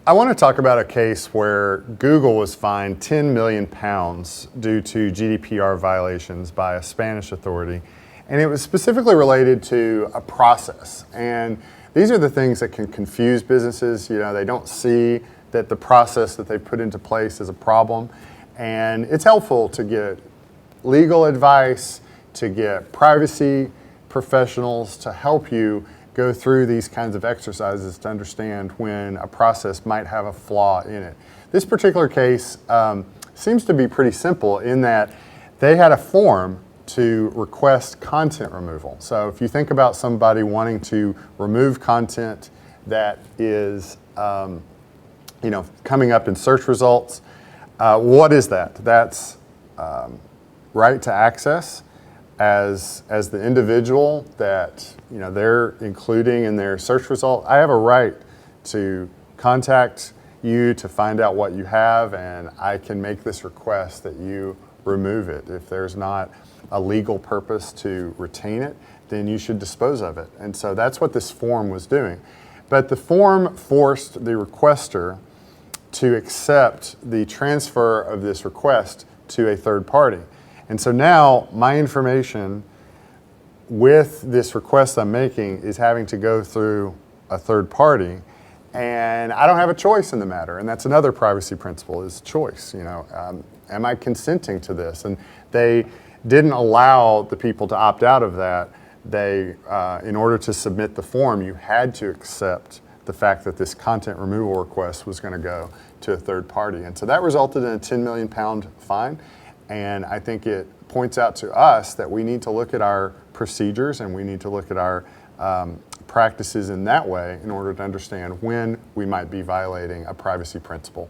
I want to talk about a case where Google was fined 10 million pounds due to GDPR violations by a Spanish authority. And it was specifically related to a process. And these are the things that can confuse businesses. You know, they don't see that the process that they put into place is a problem. And it's helpful to get legal advice, to get privacy professionals to help you go through these kinds of exercises to understand when a process might have a flaw in it. This particular case seems to be pretty simple in that they had a form to request content removal. So if you think about somebody wanting to remove content that is coming up in search results, what is that? That's right to access as the individual that they're including in their search result. I have a right to contact you to find out what you have, and I can make this request that you remove it. If there's not a legal purpose to retain it, then you should dispose of it. And so that's what this form was doing. But the form forced the requester to accept the transfer of this request to a third party. And so now my information with this request I'm making is having to go through a third party, and I don't have a choice in the matter. And that's another privacy principle, is choice. Am I consenting to this? And they didn't allow the people to opt out of that. They, in order to submit the form, you had to accept the fact that this content removal request was going to go to a third party. And so that resulted in a 10 million pound fine. And I think it points out to us that we need to look at our procedures and we need to look at our practices in that way in order to understand when we might be violating a privacy principle.